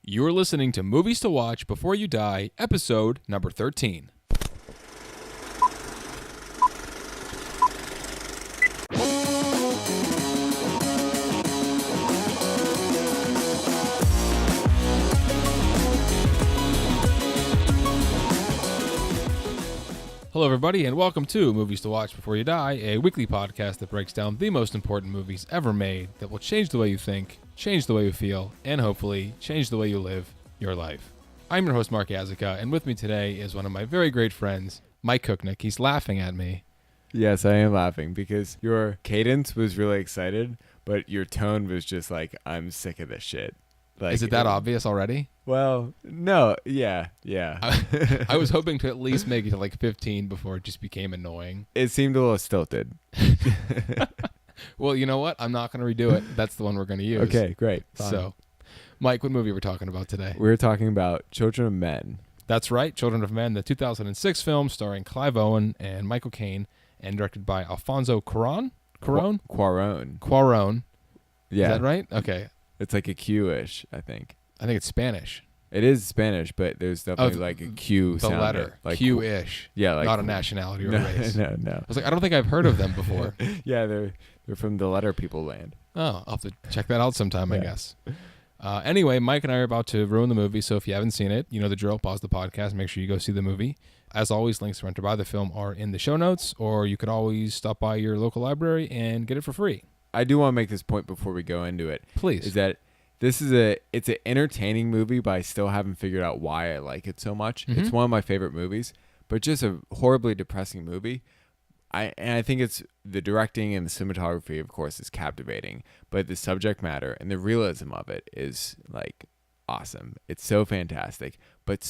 You're listening to Movies to Watch Before You Die, episode number 13. Hello, everybody, and welcome to Movies to Watch Before You Die, a weekly podcast that breaks down the most important movies ever made that will change the way you think, change the way you feel, and hopefully change the way you live your life. I'm your host, Mark Yazica, and with me today is one of my very great friends, Mike Kooknick. He's laughing at me. Yes, I am laughing because your cadence was really excited, but your tone was just like, I'm sick of this shit. Like, Is it that obvious already? Well, no, yeah. I was hoping to at least make it to like 15 before it just became annoying. It seemed a little stilted. Well, you know what? I'm not going to redo it. That's the one we're going to use. Okay, great. Fine. So, Mike, what movie are we talking about today? We're talking about Children of Men. That's right, Children of Men, the 2006 film starring Clive Owen and Michael Caine and directed by Alfonso Cuarón? Cuarón. Yeah. Is that right? Okay. It's like a Q-ish, I think. I think it's Spanish. It is Spanish, but there's definitely like a Q The sound. letter. Like Q-ish. Yeah, like not a nationality or a race. No. I was like, I don't think I've heard of them before. Yeah, they're from the letter people land. Oh, I'll have to check that out sometime, I Yeah. guess. Anyway, Mike and I are about to ruin the movie, so if you haven't seen it, you know the drill. Pause the podcast, make sure you go see the movie. As always, links to rent or buy the film are in the show notes, or you could always stop by your local library and get it for free. I do want to make this point before we go into it. Please. Is that it's an entertaining movie, but I still haven't figured out why I like it so much. Mm-hmm. It's one of my favorite movies, but just a horribly depressing movie. I think it's the directing and the cinematography, of course, is captivating, but the subject matter and the realism of it is like awesome. It's so fantastic, but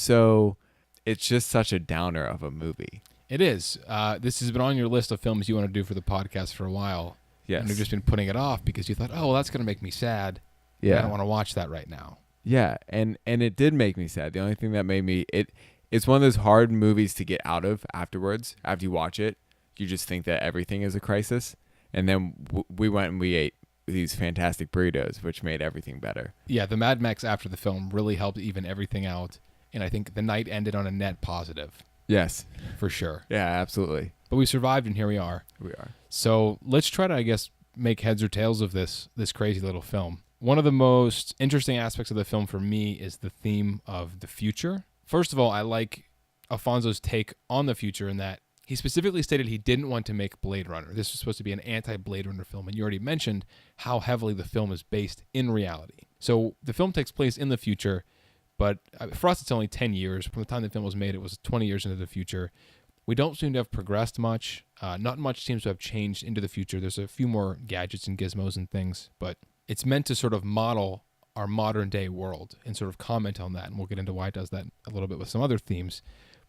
it's just such a downer of a movie. It is. This has been on your list of films you want to do for the podcast for a while. Yes. And you've just been putting it off because you thought, oh, well, that's going to make me sad. Yeah. I don't want to watch that right now. Yeah, and it did make me sad. The only thing that made me it's one of those hard movies to get out of afterwards. After you watch it, you just think that everything is a crisis. And then we went and we ate these fantastic burritos, which made everything better. Yeah, the Mad Max after the film really helped even everything out. And I think the night ended on a net positive. Yes. For sure. Yeah, absolutely. But we survived, and here we are. We are. So let's try to, I guess, make heads or tails of this crazy little film. One of the most interesting aspects of the film for me is the theme of the future. First of all, I like Alfonso's take on the future in that he specifically stated he didn't want to make Blade Runner. This was supposed to be an anti-Blade Runner film, and you already mentioned how heavily the film is based in reality. So the film takes place in the future, but for us it's only 10 years. From the time the film was made, it was 20 years into the future. We don't seem to have progressed much. Not much seems to have changed into the future. There's a few more gadgets and gizmos and things, but it's meant to sort of model our modern day world and sort of comment on that. And we'll get into why it does that a little bit with some other themes.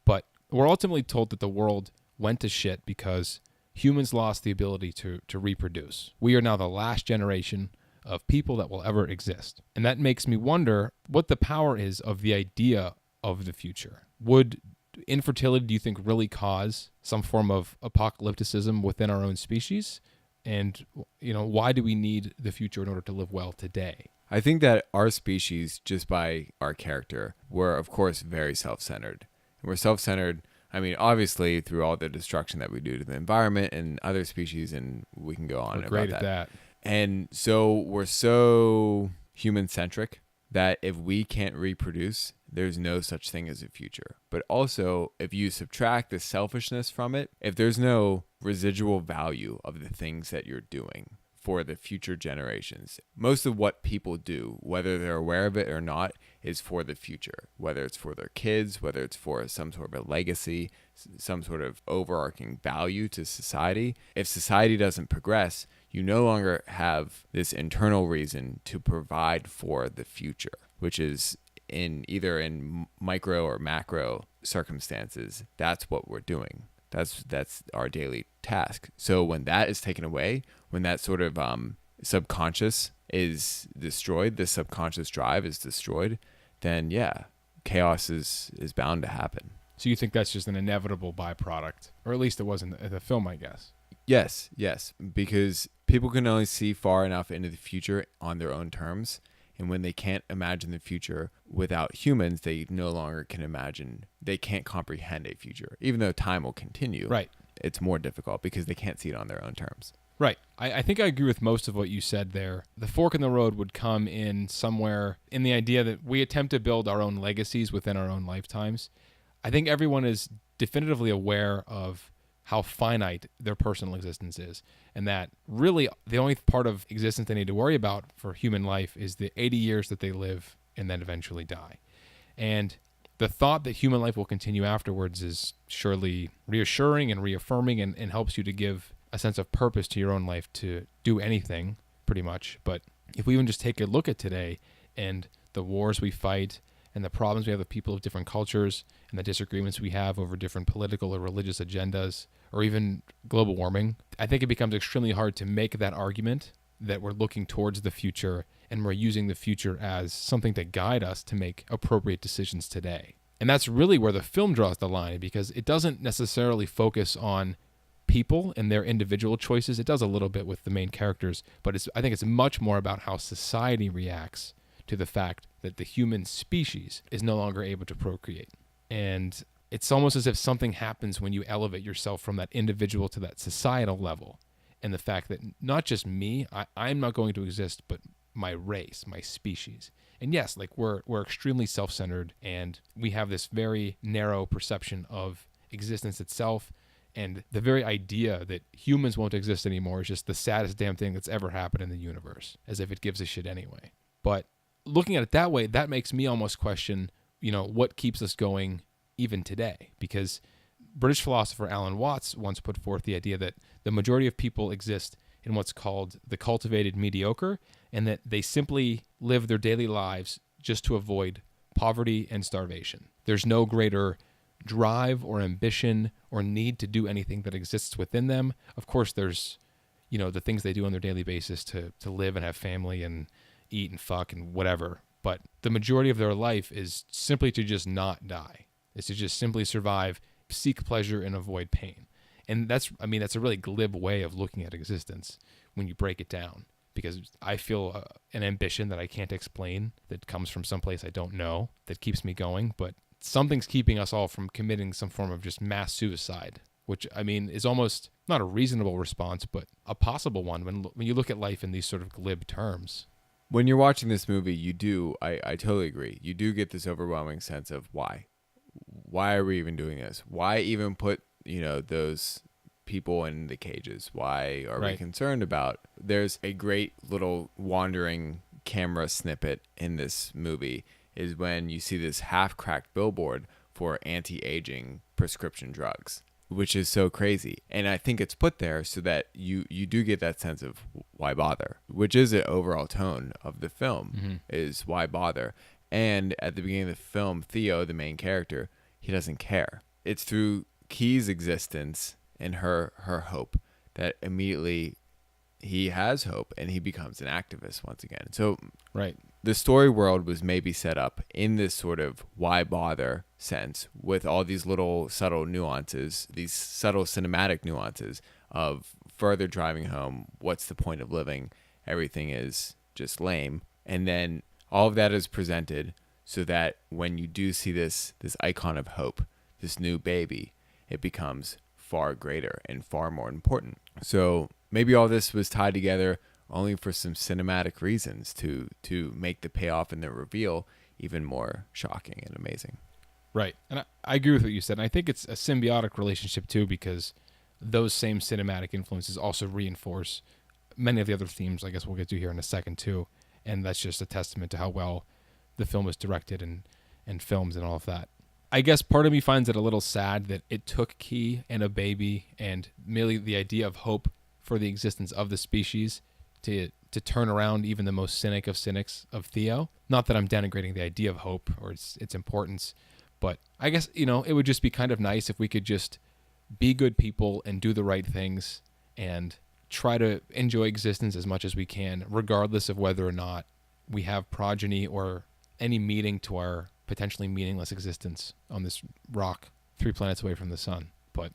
But we're ultimately told that the world went to shit because humans lost the ability to reproduce. We are now the last generation of people that will ever exist. And that makes me wonder what the power is of the idea of the future. Would infertility, do you think, really cause some form of apocalypticism within our own species? And, you know, why do we need the future in order to live well today? I think that our species, just by our character, we're, of course, very self-centered. We're self-centered, I mean, obviously, through all the destruction that we do to the environment and other species, and we can go on We're great about at that. And so we're so human-centric that if we can't reproduce, there's no such thing as a future. But also, if you subtract the selfishness from it, if there's no residual value of the things that you're doing for the future generations, most of what people do, whether they're aware of it or not, is for the future. Whether it's for their kids, whether it's for some sort of a legacy, some sort of overarching value to society. If society doesn't progress, you no longer have this internal reason to provide for the future, which is either in micro or macro circumstances. That's what we're doing. That's our daily task. So when that is taken away, when that sort of subconscious is destroyed, the subconscious drive is destroyed, then yeah, chaos is bound to happen. So you think that's just an inevitable byproduct, or at least it was in the film, I guess. Yes, because people can only see far enough into the future on their own terms. And when they can't imagine the future without humans, they no longer they can't comprehend a future. Even though time will continue, Right. it's more difficult because they can't see it on their own terms. Right. I think I agree with most of what you said there. The fork in the road would come in somewhere in the idea that we attempt to build our own legacies within our own lifetimes. I think everyone is definitively aware of how finite their personal existence is, and that really the only part of existence they need to worry about for human life is the 80 years that they live and then eventually die. And the thought that human life will continue afterwards is surely reassuring and reaffirming and helps you to give a sense of purpose to your own life to do anything, pretty much. But if we even just take a look at today and the wars we fight and the problems we have with people of different cultures and the disagreements we have over different political or religious agendas or even global warming, I think it becomes extremely hard to make that argument that we're looking towards the future and we're using the future as something to guide us to make appropriate decisions today. And that's really where the film draws the line, because it doesn't necessarily focus on people and their individual choices. It does a little bit with the main characters, but I think it's much more about how society reacts to the fact that the human species is no longer able to procreate. And it's almost as if something happens when you elevate yourself from that individual to that societal level. And the fact that not just me, I'm not going to exist, but my race, my species. And yes, like we're extremely self-centered, and we have this very narrow perception of existence itself. And the very idea that humans won't exist anymore is just the saddest damn thing that's ever happened in the universe, as if it gives a shit anyway. But looking at it that way, that makes me almost question, what keeps us going even today? Because British philosopher Alan Watts once put forth the idea that the majority of people exist in what's called the cultivated mediocre, and that they simply live their daily lives just to avoid poverty and starvation. There's no greater drive or ambition or need to do anything that exists within them. Of course, there's, the things they do on their daily basis to live and have family and eat and fuck and whatever. But the majority of their life is simply to just not die. It's to just simply survive, seek pleasure, and avoid pain. And that's a really glib way of looking at existence when you break it down, because I feel an ambition that I can't explain that comes from someplace I don't know that keeps me going. But something's keeping us all from committing some form of just mass suicide, which is almost not a reasonable response, but a possible one when you look at life in these sort of glib terms. When you're watching this movie, I totally agree. You do get this overwhelming sense of why. Why are we even doing this? Why even put, those people in the cages? Why are we concerned about? There's a great little wandering camera snippet in this movie is when you see this half-cracked billboard for anti-aging prescription drugs, which is so crazy. And I think it's put there so that you do get that sense of why bother, which is the overall tone of the film, is why bother. And at the beginning of the film, Theo, the main character, he doesn't care. It's through Key's existence and her hope that immediately he has hope and he becomes an activist once again. So the story world was maybe set up in this sort of why bother sense with all these little subtle nuances, these subtle cinematic nuances of further driving home what's the point of living? Everything is just lame. And then all of that is presented so that when you do see this icon of hope, this new baby, it becomes far greater and far more important. So maybe all this was tied together only for some cinematic reasons to make the payoff and the reveal even more shocking and amazing. Right. And I agree with what you said. And I think it's a symbiotic relationship too, because those same cinematic influences also reinforce many of the other themes I guess we'll get to here in a second too. And that's just a testament to how well the film is directed and filmed and all of that. I guess part of me finds it a little sad that it took Key and a baby and merely the idea of hope for the existence of the species to turn around even the most cynic of cynics of Theo. Not that I'm denigrating the idea of hope or its importance, but I guess, it would just be kind of nice if we could just be good people and do the right things and try to enjoy existence as much as we can, regardless of whether or not we have progeny or any meaning to our potentially meaningless existence on this rock 3 planets away from the sun. But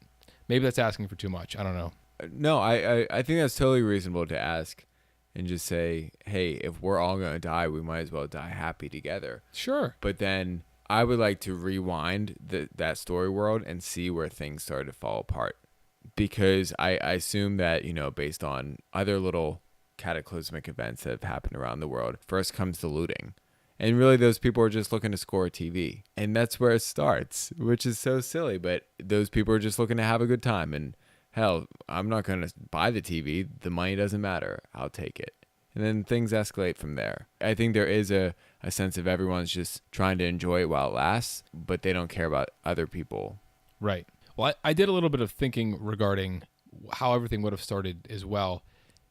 maybe that's asking for too much. I don't know. No, I think that's totally reasonable to ask. and just say, hey, if we're all going to die, we might as well die happy together. Sure. But then I would like to rewind that story world and see where things started to fall apart. Because I assume that, based on other little cataclysmic events that have happened around the world, first comes the looting. And really, those people are just looking to score a TV. And that's where it starts, which is so silly. But those people are just looking to have a good time. And hell, I'm not going to buy the TV. The money doesn't matter. I'll take it. And then things escalate from there. I think there is a sense of everyone's just trying to enjoy it while it lasts, but they don't care about other people. Right. Well, I did a little bit of thinking regarding how everything would have started as well.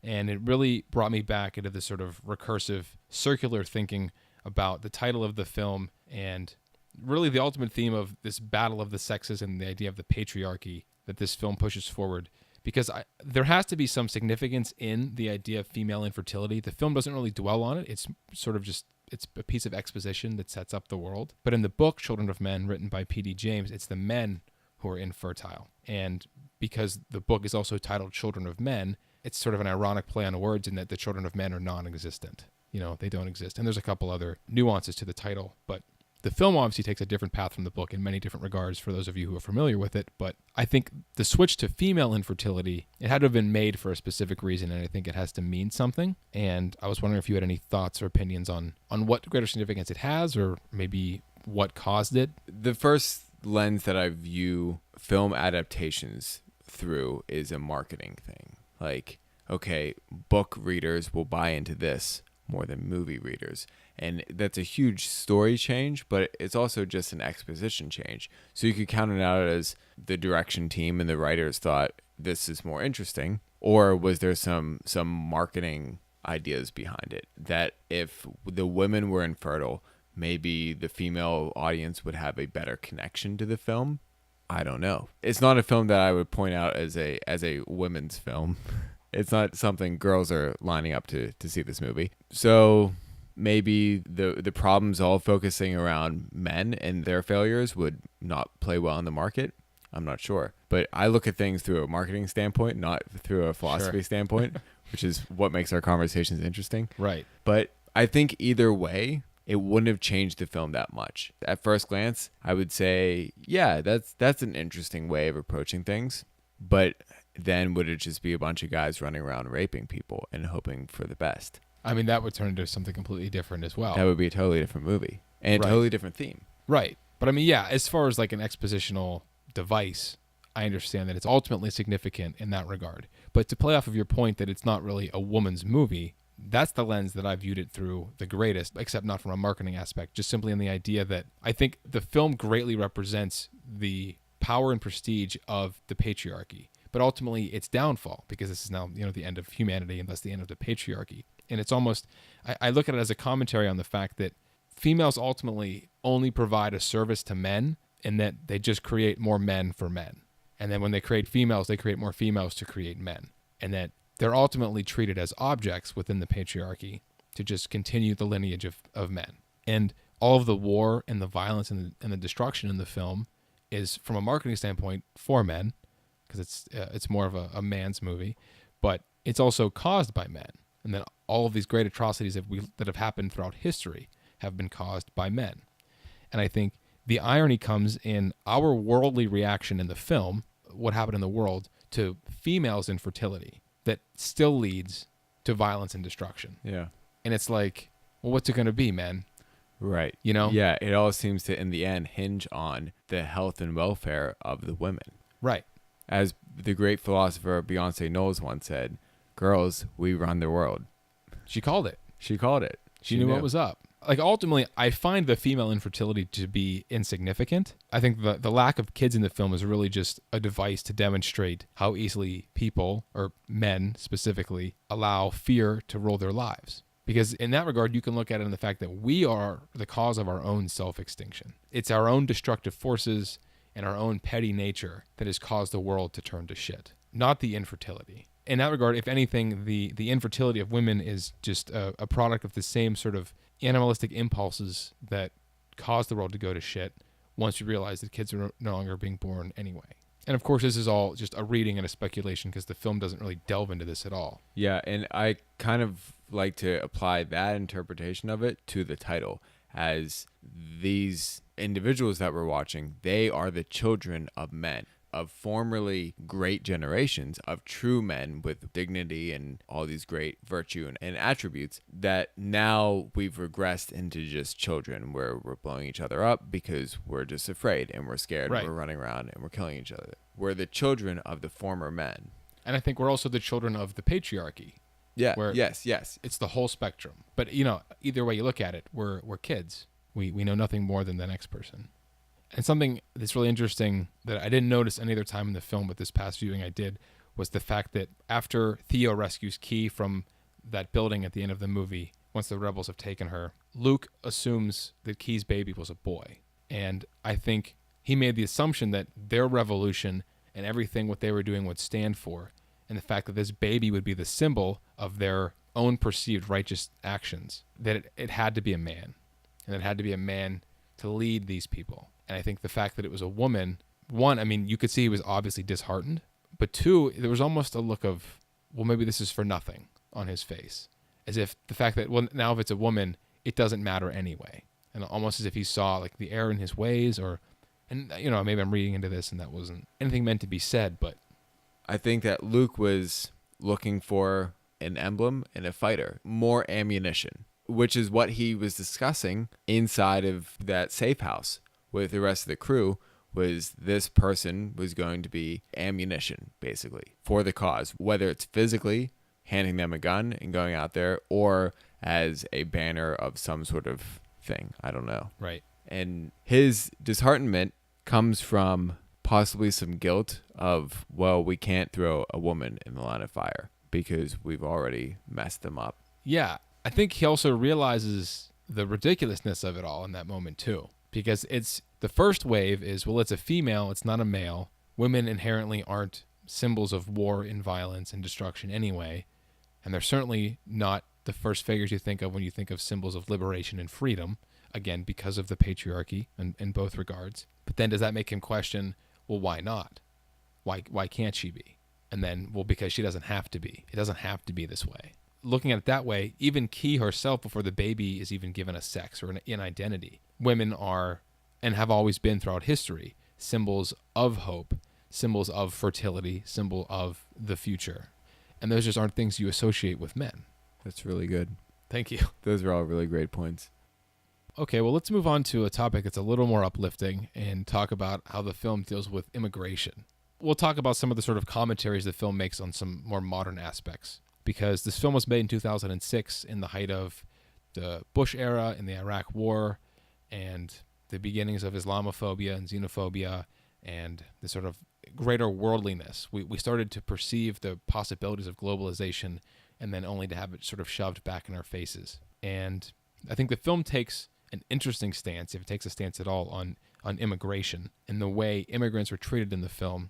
And it really brought me back into this sort of recursive, circular thinking about the title of the film and really the ultimate theme of this battle of the sexes and the idea of the patriarchy that this film pushes forward. Because there has to be some significance in the idea of female infertility. The film doesn't really dwell on it. It's sort of just, it's a piece of exposition that sets up the world. But in the book, Children of Men, written by P.D. James, it's the men who are infertile. And because the book is also titled Children of Men, it's sort of an ironic play on words in that the children of men are non-existent. They don't exist. And there's a couple other nuances to the title, but the film obviously takes a different path from the book in many different regards for those of you who are familiar with it. But I think the switch to female infertility, it had to have been made for a specific reason, and I think it has to mean something. And I was wondering if you had any thoughts or opinions on what greater significance it has, or maybe what caused it. The first lens that I view film adaptations through is a marketing thing. Like, okay, book readers will buy into this more than movie readers. And that's a huge story change, but it's also just an exposition change. So you could count it out as the direction team and the writers thought this is more interesting, or was there some marketing ideas behind it that if the women were infertile, maybe the female audience would have a better connection to the film? I don't know. It's not a film that I would point out as a women's film. It's not something girls are lining up to see this movie. So maybe the problems all focusing around men and their failures would not play well in the market. I'm not sure. But I look at things through a marketing standpoint, not through a philosophy standpoint, which is what makes our conversations interesting. Right. But I think either way, it wouldn't have changed the film that much. At first glance, I would say, yeah, that's an interesting way of approaching things. But then would it just be a bunch of guys running around raping people and hoping for the best? I mean, that would turn into something completely different as well. That would be a totally different movie and a totally different theme. Right. But I mean, yeah, as far as like an expositional device, I understand that it's ultimately significant in that regard. But to play off of your point that it's not really a woman's movie, that's the lens that I viewed it through the greatest, except not from a marketing aspect, just simply in the idea that I think the film greatly represents the power and prestige of the patriarchy, but ultimately its downfall, because this is now, the end of humanity and thus the end of the patriarchy. And it's almost, I look at it as a commentary on the fact that females ultimately only provide a service to men, and that they just create more men for men. And then when they create females, they create more females to create men. And that they're ultimately treated as objects within the patriarchy to just continue the lineage of men. And all of the war and the violence and the destruction in the film is, from a marketing standpoint, for men, because it's more of a man's movie, but it's also caused by men. And then all of these great atrocities that have happened throughout history have been caused by men. And I think the irony comes in our worldly reaction in the film, what happened in the world, to females' infertility that still leads to violence and destruction. Yeah. And it's like, well, what's it going to be, man? Right. Yeah, it all seems to, in the end, hinge on the health and welfare of the women. Right. As the great philosopher Beyonce Knowles once said, girls, we run the world. She called it. She called it. She knew what was up. Like, ultimately, I find the female infertility to be insignificant. I think the lack of kids in the film is really just a device to demonstrate how easily people, or men specifically, allow fear to rule their lives. Because in that regard, you can look at it in the fact that we are the cause of our own self-extinction. It's our own destructive forces and our own petty nature that has caused the world to turn to shit, not the infertility. In that regard, if anything, the infertility of women is just a product of the same sort of animalistic impulses that caused the world to go to shit once we realized that kids are no longer being born anyway. And of course, this is all just a reading and a speculation because the film doesn't really delve into this at all. Yeah, and I kind of like to apply that interpretation of it to the title, as these individuals that we're watching, they are the children of men, of formerly great generations of true men with dignity and all these great virtue and attributes, that now we've regressed into just children where we're blowing each other up because we're just afraid and we're scared. Right. And we're running around and we're killing each other. We're the children of the former men. And I think we're also the children of the patriarchy. Yeah. Where yes. It's the whole spectrum. But, either way you look at it, we're kids. We know nothing more than the next person. And something that's really interesting that I didn't notice any other time in the film, but this past viewing I did, was the fact that after Theo rescues Key from that building at the end of the movie, once the rebels have taken her, Luke assumes that Key's baby was a boy. And I think he made the assumption that their revolution and everything what they were doing would stand for, and the fact that this baby would be the symbol of their own perceived righteous actions, that it had to be a man, and it had to be a man to lead these people. And I think the fact that it was a woman, one, I mean, you could see he was obviously disheartened, but two, there was almost a look of, well, maybe this is for nothing on his face, as if the fact that, well, now if it's a woman, it doesn't matter anyway. And almost as if he saw like the error in his ways, and maybe I'm reading into this and that wasn't anything meant to be said, but I think that Luke was looking for an emblem and a fighter, more ammunition, which is what he was discussing inside of that safe house with the rest of the crew. Was this person was going to be ammunition, basically, for the cause, whether it's physically handing them a gun and going out there, or as a banner of some sort of thing. I don't know. Right. And his disheartenment comes from possibly some guilt of, well, we can't throw a woman in the line of fire because we've already messed them up. Yeah. I think he also realizes the ridiculousness of it all in that moment too, because it's the first wave is, well, it's a female, it's not a male. Women inherently aren't symbols of war and violence and destruction anyway, and they're certainly not the first figures you think of when you think of symbols of liberation and freedom, again, because of the patriarchy in both regards. But then does that make him question, well, why not? Why can't she be? And then, well, because she doesn't have to be. It doesn't have to be this way. Looking at it that way, even Key herself, before the baby is even given a sex or an identity, women are, and have always been throughout history, symbols of hope, symbols of fertility, symbol of the future. And those just aren't things you associate with men. That's really good. Thank you. Those are all really great points. Okay, well, let's move on to a topic that's a little more uplifting and talk about how the film deals with immigration. We'll talk about some of the sort of commentaries the film makes on some more modern aspects, because this film was made in 2006 in the height of the Bush era and the Iraq War and the beginnings of Islamophobia and xenophobia and the sort of greater worldliness. We started to perceive the possibilities of globalization and then only to have it sort of shoved back in our faces. And I think the film takes an interesting stance, if it takes a stance at all, on immigration and the way immigrants are treated in the film.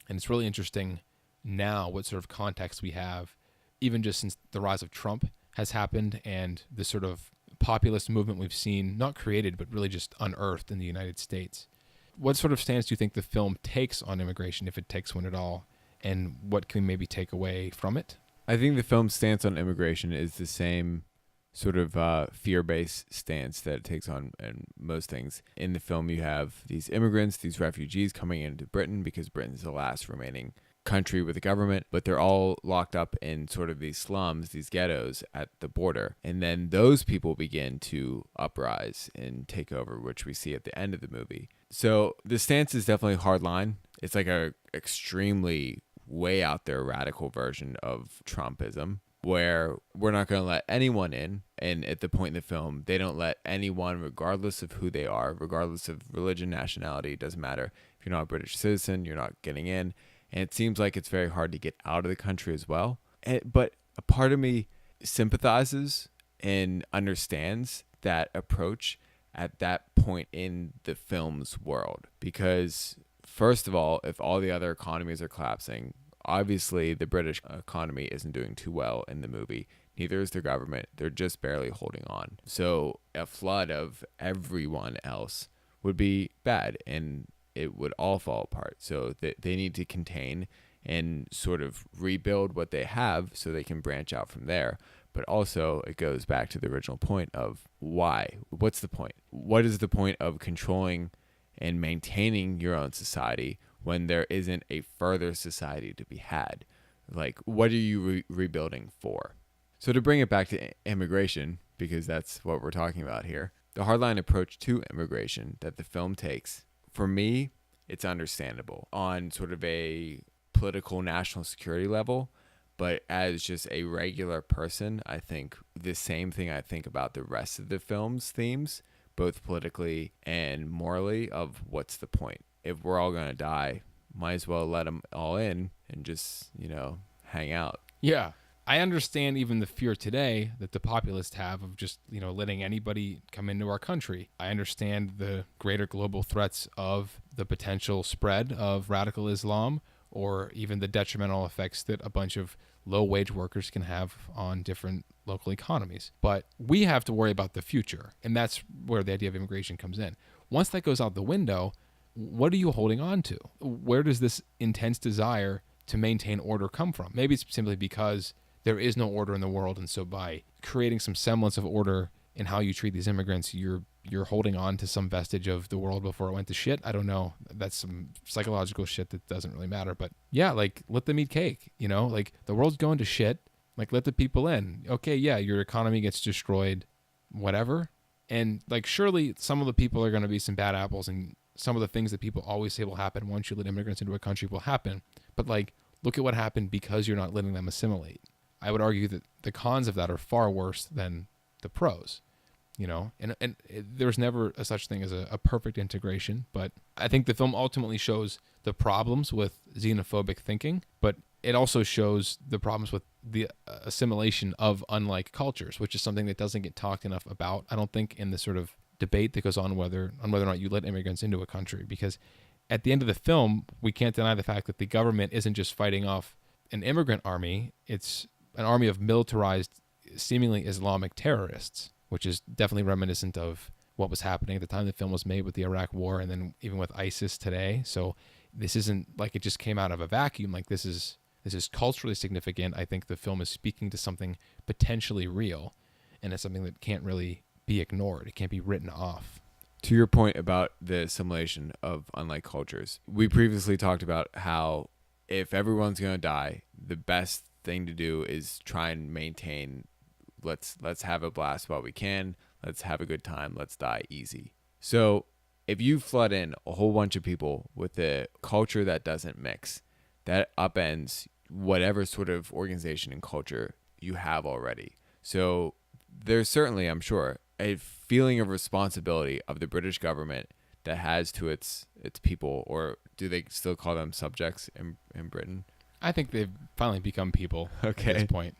And it's really interesting now what sort of context we have, even just since the rise of Trump has happened and the sort of populist movement we've seen, not created, but really just unearthed in the United States. What sort of stance do you think the film takes on immigration, if it takes one at all, and what can we maybe take away from it? I think the film's stance on immigration is the same sort of fear-based stance that it takes on in most things. In the film, you have these immigrants, these refugees coming into Britain because Britain's the last remaining country with a government, but they're all locked up in sort of these slums, these ghettos at the border. And then those people begin to uprise and take over, which we see at the end of the movie. So the stance is definitely hardline. It's like a extremely way out there radical version of Trumpism, where we're not going to let anyone in. And at the point in the film, they don't let anyone, regardless of who they are, regardless of religion, nationality, it doesn't matter. If you're not a British citizen, you're not getting in. And it seems like it's very hard to get out of the country as well. But a part of me sympathizes and understands that approach at that point in the film's world. Because, first of all, if all the other economies are collapsing, obviously the British economy isn't doing too well in the movie. Neither is their government. They're just barely holding on. So a flood of everyone else would be bad. And it would all fall apart. So they need to contain and sort of rebuild what they have so they can branch out from there. But also it goes back to the original point of why. What's the point? What is the point of controlling and maintaining your own society when there isn't a further society to be had? Like, what are you rebuilding for? So to bring it back to immigration, because that's what we're talking about here, the hardline approach to immigration that the film takes, for me, it's understandable on sort of a political national security level. But as just a regular person, I think the same thing I think about the rest of the film's themes, both politically and morally, of what's the point? If we're all going to die, might as well let them all in and just, hang out. Yeah. I understand even the fear today that the populists have of just, letting anybody come into our country. I understand the greater global threats of the potential spread of radical Islam, or even the detrimental effects that a bunch of low-wage workers can have on different local economies. But we have to worry about the future, and that's where the idea of immigration comes in. Once that goes out the window, what are you holding on to? Where does this intense desire to maintain order come from? Maybe it's simply because there is no order in the world, and so by creating some semblance of order in how you treat these immigrants, you're holding on to some vestige of the world before it went to shit. I don't know. That's some psychological shit that doesn't really matter. But yeah, like, let them eat cake, like, the world's going to shit. Like, let the people in. Okay, yeah, your economy gets destroyed, whatever. And, like, surely some of the people are going to be some bad apples, and some of the things that people always say will happen once you let immigrants into a country will happen. But, like, look at what happened because you're not letting them assimilate. I would argue that the cons of that are far worse than the pros. And there's never a such thing as a perfect integration, but I think the film ultimately shows the problems with xenophobic thinking, but it also shows the problems with the assimilation of unlike cultures, which is something that doesn't get talked enough about, I don't think, in the sort of debate that goes on whether or not you let immigrants into a country. Because at the end of the film, we can't deny the fact that the government isn't just fighting off an immigrant army, it's an army of militarized, seemingly Islamic terrorists, which is definitely reminiscent of what was happening at the time the film was made with the Iraq War, and then even with ISIS today. So this isn't like it just came out of a vacuum. Like, this is culturally significant. I think the film is speaking to something potentially real, and it's something that can't really be ignored. It can't be written off. To your point about the assimilation of unlike cultures, we previously talked about how if everyone's going to die, the best thing to do is try and maintain, let's have a blast while we can, let's have a good time, let's die easy. So if you flood in a whole bunch of people with a culture that doesn't mix, that upends whatever sort of organization and culture you have already. So there's certainly, I'm sure, a feeling of responsibility of the British government that has to its people, or do they still call them subjects in Britain? I think they've finally become people at this point.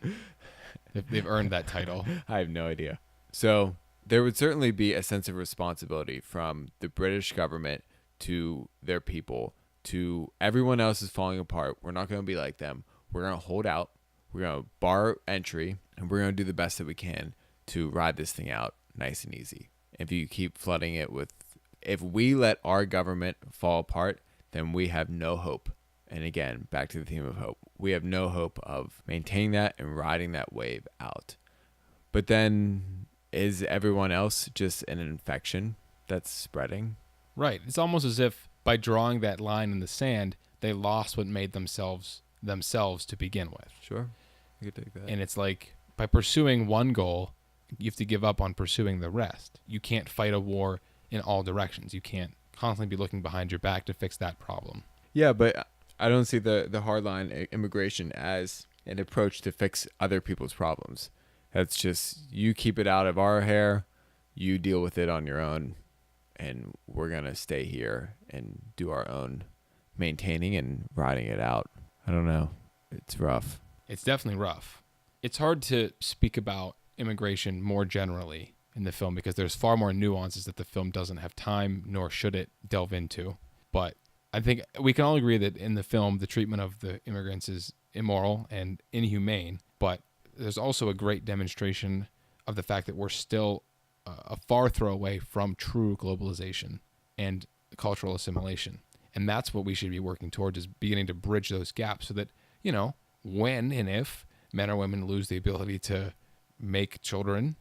They've earned that title. I have no idea. So there would certainly be a sense of responsibility from the British government to their people, to everyone else is falling apart. We're not going to be like them. We're going to hold out. We're going to bar entry, and we're going to do the best that we can to ride this thing out nice and easy. If you keep flooding it with, if we let our government fall apart, then we have no hope. And again, back to the theme of hope. We have no hope of maintaining that and riding that wave out. But then, is everyone else just an infection that's spreading? Right. It's almost as if by drawing that line in the sand, they lost what made themselves to begin with. Sure. You could take that. And it's like, by pursuing one goal, you have to give up on pursuing the rest. You can't fight a war in all directions. You can't constantly be looking behind your back to fix that problem. Yeah, but I don't see the hardline immigration as an approach to fix other people's problems. That's just, you keep it out of our hair, you deal with it on your own, and we're going to stay here and do our own maintaining and riding it out. I don't know. It's rough. It's definitely rough. It's hard to speak about immigration more generally in the film because there's far more nuances that the film doesn't have time, nor should it delve into. But I think we can all agree that in the film, the treatment of the immigrants is immoral and inhumane, but there's also a great demonstration of the fact that we're still a far throw away from true globalization. And cultural assimilation. And that's what we should be working towards, is beginning to bridge those gaps so that, when and if men or women lose the ability to make children,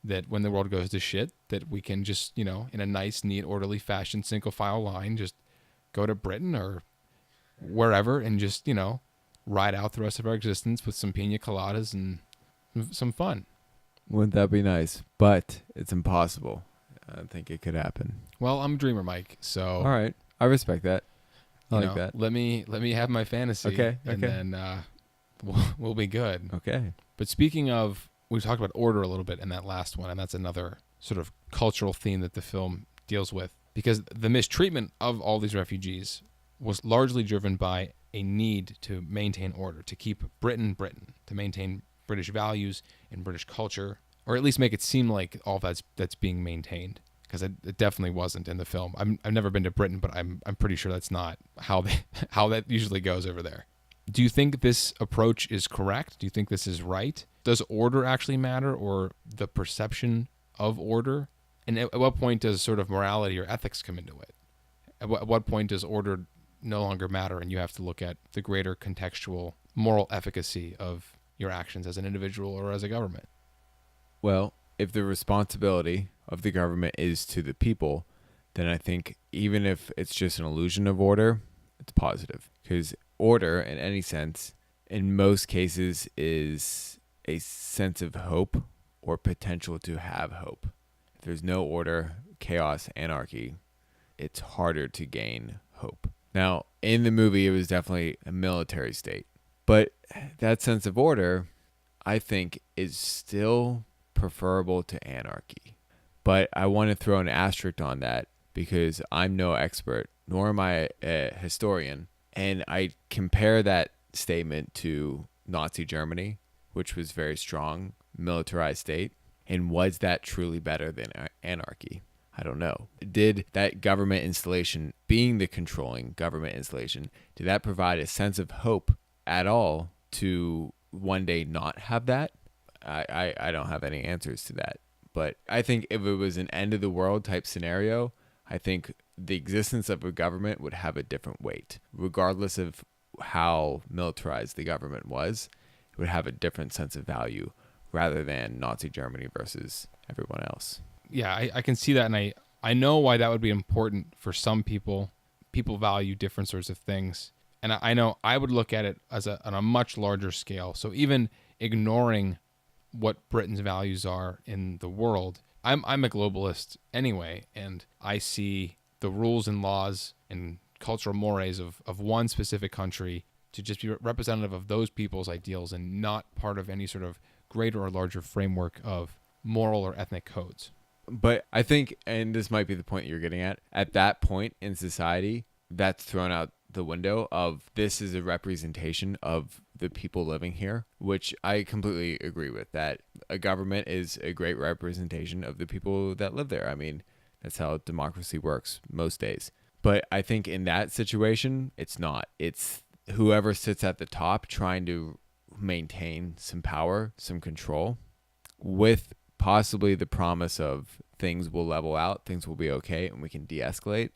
that when the world goes to shit, that we can just, in a nice, neat, orderly fashion, single file line, just go to Britain or wherever and just, ride out the rest of our existence with some pina coladas and some fun. Wouldn't that be nice? But it's impossible. I don't think it could happen. Well, I'm a dreamer, Mike. So all right, I respect that. I like that. Let me have my fantasy. Okay. And then we'll be good. Okay. But speaking of, we talked about order a little bit in that last one, and that's another sort of cultural theme that the film deals with, because the mistreatment of all these refugees was largely driven by a need to maintain order, to keep Britain, to maintain British values and British culture, or at least make it seem like all that's being maintained, because it definitely wasn't in the film. I've never been to Britain, but I'm pretty sure that's not how that usually goes over there. Do you think this approach is correct? Do you think this is right? Does order actually matter, or the perception of order? And at what point does sort of morality or ethics come into it? At what point does order no longer matter, and you have to look at the greater contextual moral efficacy of your actions as an individual or as a government? Well, if the responsibility of the government is to the people, then I think even if it's just an illusion of order, it's positive. Because order, in any sense, in most cases is a sense of hope or potential to have hope. If there's no order, chaos, anarchy, it's harder to gain hope. Now, in the movie, it was definitely a military state. But that sense of order, I think, is still preferable to anarchy. But I want to throw an asterisk on that, because I'm no expert, nor am I a historian. And I compare that statement to Nazi Germany, which was very strong, militarized state. And was that truly better than anarchy? I don't know. Did that government installation, being the controlling government installation, did that provide a sense of hope at all to one day not have that? I don't have any answers to that. But I think if it was an end of the world type scenario, I think the existence of a government would have a different weight. Regardless of how militarized the government was, it would have a different sense of value rather than Nazi Germany versus everyone else. Yeah, I can see that, and I know why that would be important for some people. People value different sorts of things. And I know I would look at it as on a much larger scale. So even ignoring what Britain's values are in the world, I'm a globalist anyway, and I see the rules and laws and cultural mores of one specific country to just be representative of those people's ideals and not part of any sort of greater or larger framework of moral or ethnic codes. But I think, and this might be the point you're getting at that point in society, that's thrown out the window of this is a representation of the people living here, which I completely agree with, that a government is a great representation of the people that live there. I mean, that's how democracy works most days. But I think in that situation, it's not. It's whoever sits at the top trying to maintain some power, some control, with possibly the promise of things will level out, things will be okay, and we can de-escalate,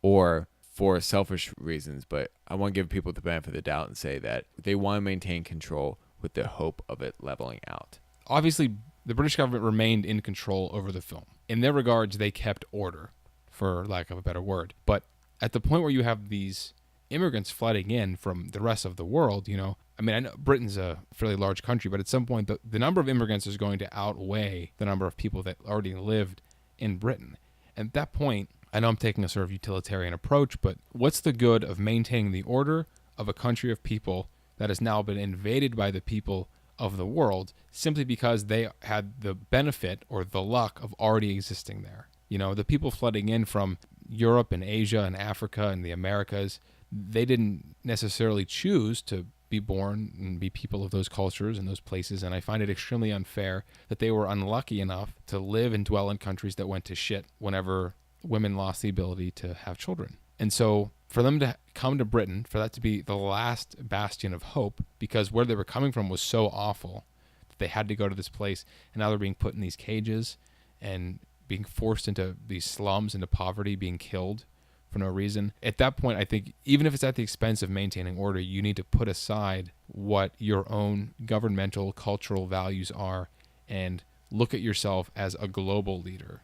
or for selfish reasons. But I want to give people the benefit of the doubt and say that they want to maintain control with the hope of it leveling out. Obviously, the British government remained in control over the film. In their regards, they kept order, for lack of a better word. But at the point where you have these immigrants flooding in from the rest of the world, I mean, I know Britain's a fairly large country, but at some point, the number of immigrants is going to outweigh the number of people that already lived in Britain. And at that point, I know I'm taking a sort of utilitarian approach, but what's the good of maintaining the order of a country of people that has now been invaded by the people of the world simply because they had the benefit or the luck of already existing there? The people flooding in from Europe and Asia and Africa and the Americas, they didn't necessarily choose to be born and be people of those cultures and those places, and I find it extremely unfair that they were unlucky enough to live and dwell in countries that went to shit whenever women lost the ability to have children. And so for them to come to Britain, for that to be the last bastion of hope, because where they were coming from was so awful that they had to go to this place, and now they're being put in these cages and being forced into these slums, into poverty, being killed for no reason. At that point, I think even if it's at the expense of maintaining order, you need to put aside what your own governmental, cultural values are and look at yourself as a global leader.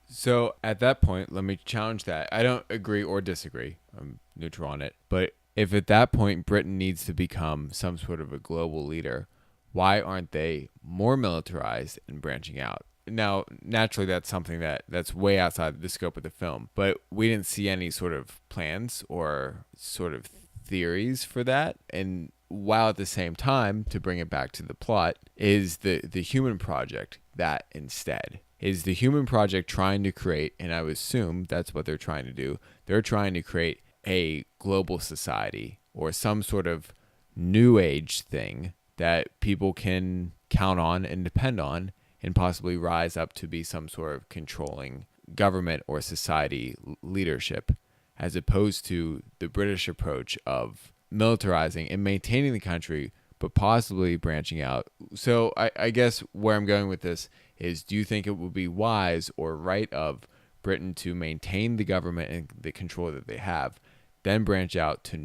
So at that point, let me challenge that. I don't agree or disagree. I'm neutral on it. But if at that point Britain needs to become some sort of a global leader, why aren't they more militarized and branching out? Now, naturally, that's something that's way outside the scope of the film, but we didn't see any sort of plans or sort of theories for that. And while at the same time, to bring it back to the plot, is the human project that instead? Is the human project trying to create, and I would assume that's what they're trying to do, they're trying to create a global society or some sort of new age thing that people can count on and depend on and possibly rise up to be some sort of controlling government or society leadership, as opposed to the British approach of militarizing and maintaining the country, but possibly branching out. So I guess where I'm going with this is, do you think it would be wise or right of Britain to maintain the government and the control that they have, then branch out to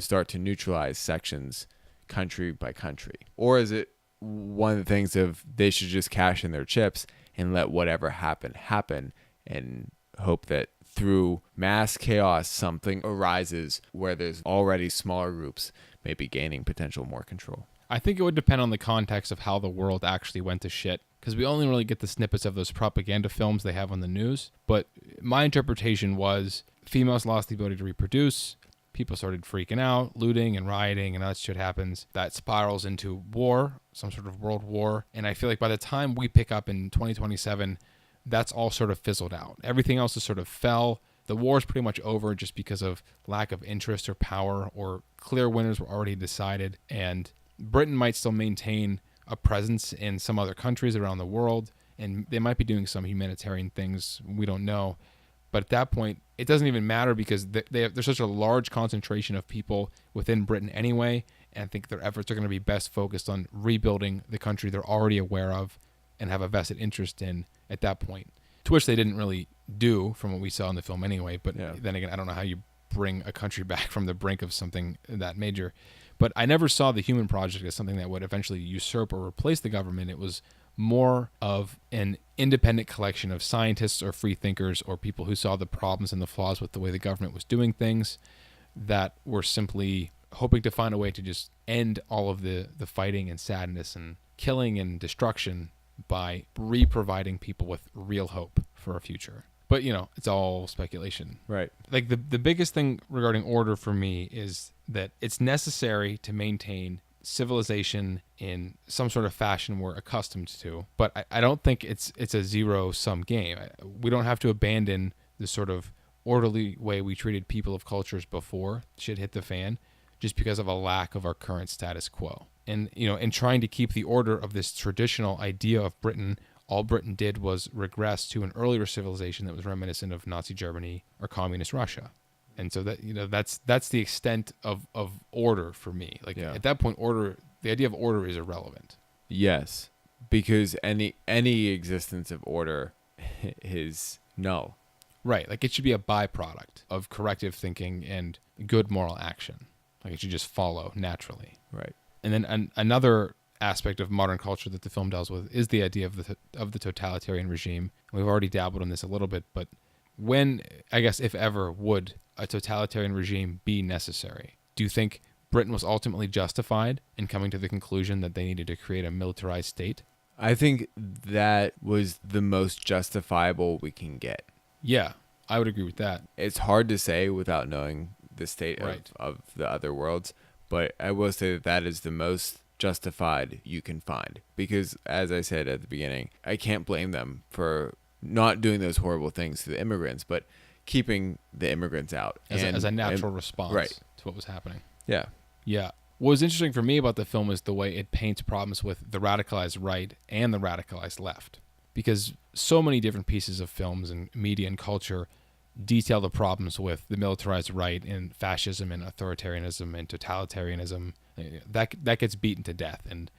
start to neutralize sections country by country? Or is it one of the things of they should just cash in their chips and let whatever happen and hope that through mass chaos something arises where there's already smaller groups maybe gaining potential more control? I think it would depend on the context of how the world actually went to shit, because we only really get the snippets of those propaganda films they have on the news. But my interpretation was females lost the ability to reproduce. People started freaking out, looting and rioting, and that shit happens. That spirals into war, some sort of world war. And I feel like by the time we pick up in 2027, that's all sort of fizzled out. Everything else has sort of fell. The war is pretty much over just because of lack of interest or power, or clear winners were already decided. And Britain might still maintain a presence in some other countries around the world, and they might be doing some humanitarian things. We don't know. But at that point, it doesn't even matter, because there's such a large concentration of people within Britain anyway, and I think their efforts are going to be best focused on rebuilding the country they're already aware of and have a vested interest in at that point, to which they didn't really do from what we saw in the film anyway. But then again, I don't know how you bring a country back from the brink of something that major. But I never saw the human project as something that would eventually usurp or replace the government. It was more of an independent collection of scientists or free thinkers or people who saw the problems and the flaws with the way the government was doing things, that were simply hoping to find a way to just end all of the fighting and sadness and killing and destruction by re-providing people with real hope for a future. But, it's all speculation. Right. Like the biggest thing regarding order for me is that it's necessary to maintain civilization in some sort of fashion we're accustomed to, but I don't think it's a zero-sum game. We don't have to abandon the sort of orderly way we treated people of cultures before shit hit the fan, just because of a lack of our current status quo. And in trying to keep the order of this traditional idea of Britain, all Britain did was regress to an earlier civilization that was reminiscent of Nazi Germany or communist Russia. And so that that's the extent of order for me. At that point, the idea of order is irrelevant. Yes, because any existence of order is null. Right. Like, it should be a byproduct of corrective thinking and good moral action. Like, it should just follow naturally. Right. And then another aspect of modern culture that the film deals with is the idea of the totalitarian regime. We've already dabbled in this a little bit, but when, I guess, if ever, would a totalitarian regime be necessary? Do you think Britain was ultimately justified in coming to the conclusion that they needed to create a militarized state? I think that was the most justifiable we can get. Yeah, I would agree with that. It's hard to say without knowing the state Right. of the other worlds, but I will say that is the most justified you can find. Because, as I said at the beginning, I can't blame them for not doing those horrible things to the immigrants, but keeping the immigrants out. As a natural response right. to what was happening. Yeah. Yeah. What was interesting for me about the film is the way it paints problems with the radicalized right and the radicalized left. Because so many different pieces of films and media and culture detail the problems with the militarized right and fascism and authoritarianism and totalitarianism. That gets beaten to death. And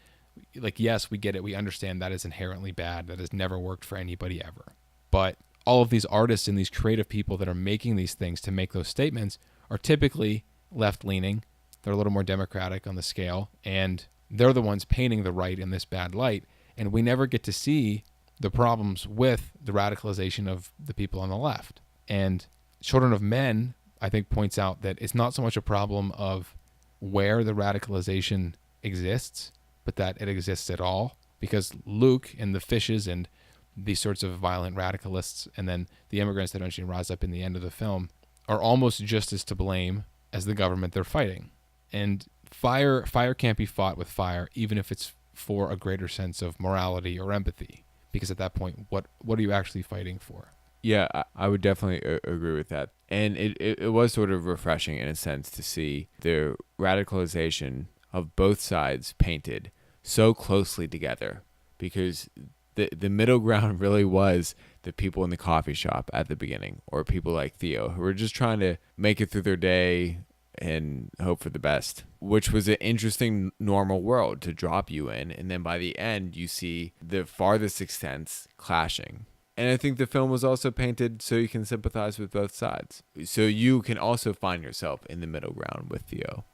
yes, we get it. We understand that is inherently bad. That has never worked for anybody ever. But all of these artists and these creative people that are making these things to make those statements are typically left-leaning. They're a little more democratic on the scale, and they're the ones painting the right in this bad light. And we never get to see the problems with the radicalization of the people on the left. And Children of Men, I think, points out that it's not so much a problem of where the radicalization exists, but that it exists at all. Because Luke and the fishes and these sorts of violent radicalists, and then the immigrants that eventually rise up in the end of the film, are almost just as to blame as the government they're fighting. And fire can't be fought with fire, even if it's for a greater sense of morality or empathy. Because at that point, what are you actually fighting for? Yeah, I would definitely agree with that. And it was sort of refreshing in a sense to see the radicalization of both sides painted so closely together, because the middle ground really was the people in the coffee shop at the beginning, or people like Theo who were just trying to make it through their day and hope for the best, which was an interesting normal world to drop you in. And then by the end, you see the farthest extents clashing. And I think the film was also painted so you can sympathize with both sides. So you can also find yourself in the middle ground with Theo.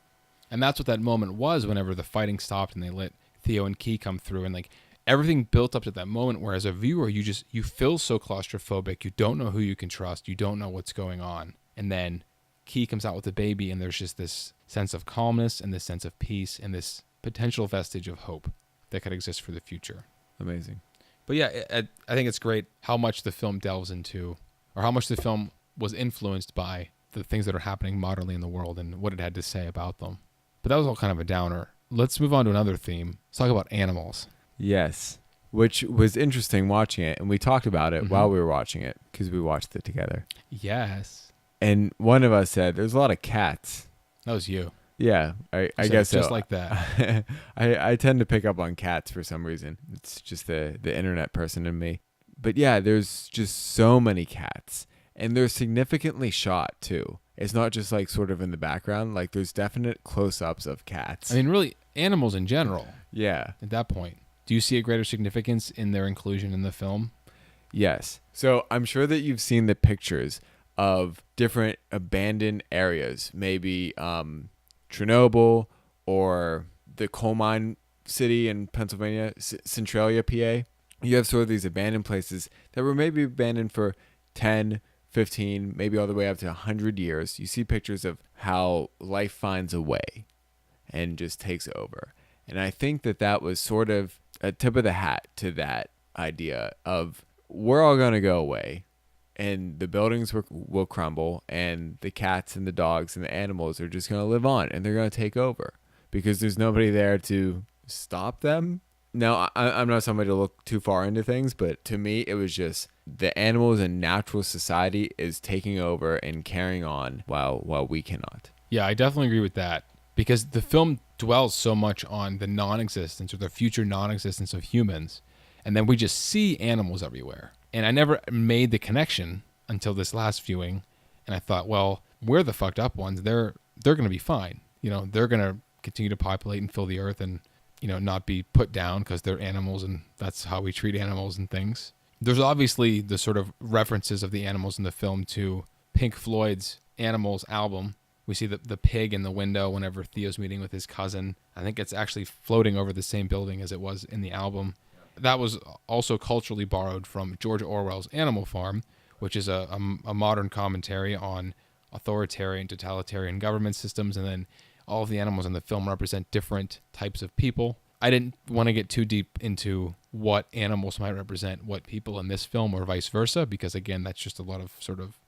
And that's what that moment was whenever the fighting stopped and they let Theo and Key come through, and like everything built up to that moment where as a viewer, you feel so claustrophobic. You don't know who you can trust. You don't know what's going on. And then Key comes out with the baby, and there's just this sense of calmness and this sense of peace and this potential vestige of hope that could exist for the future. Amazing. But yeah, I think it's great how much the film delves into, or how much the film was influenced by the things that are happening modernly in the world and what it had to say about them. But that was all kind of a downer. Let's move on to another theme. Let's talk about animals. Yes, which was interesting watching it. And we talked about it while we were watching it because we watched it together. Yes. And one of us said, there's a lot of cats. That was you. Yeah, I guess just so. like that. I tend to pick up on cats for some reason. It's just the internet person in me. But yeah, there's just so many cats. And they're significantly shot too. It's not just like sort of in the background. Like there's definite close-ups of cats. I mean, really, animals in general. Yeah. At that point. Do you see a greater significance in their inclusion in the film? Yes. So I'm sure that you've seen the pictures of different abandoned areas. Maybe Chernobyl or the coal mine city in Pennsylvania, Centralia, PA. You have sort of these abandoned places that were maybe abandoned for 10, 15, maybe all the way up to 100 years. You see pictures of how life finds a way and just takes over. And I think that was sort of a tip of the hat to that idea of we're all going to go away and the buildings will crumble and the cats and the dogs and the animals are just going to live on and they're going to take over because there's nobody there to stop them. Now, I'm not somebody to look too far into things, but to me, it was just the animals and natural society is taking over and carrying on while we cannot. Yeah, I definitely agree with that because the film dwells so much on the non-existence or the future non-existence of humans, and then we just see animals everywhere. And I never made the connection until this last viewing, and I thought, well, we're the fucked up ones. They're going to be fine. You know, they're going to continue to populate and fill the earth and, you know, not be put down because they're animals and that's how we treat animals and things. There's obviously the sort of references of the animals in the film to Pink Floyd's Animals album. We see the pig in the window whenever Theo's meeting with his cousin. I think it's actually floating over the same building as it was in the album. That was also culturally borrowed from George Orwell's Animal Farm, which is a modern commentary on authoritarian, totalitarian government systems, and then all of the animals in the film represent different types of people. I didn't want to get too deep into what animals might represent what people in this film or vice versa, because again, that's just a lot of sort of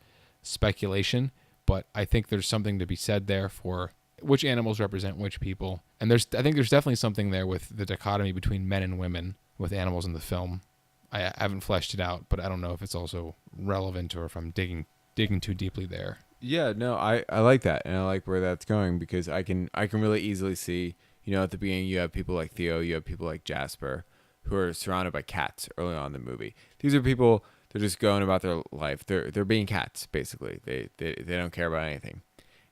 speculation. But I think there's something to be said there for which animals represent which people. And I think there's definitely something there with the dichotomy between men and women with animals in the film. I haven't fleshed it out, but I don't know if it's also relevant or if I'm digging too deeply there. Yeah, no, I like that, and I like where that's going because I can really easily see, you know, at the beginning you have people like Theo, you have people like Jasper, who are surrounded by cats early on in the movie. These are people, they're just going about their life. They're being cats basically. They don't care about anything.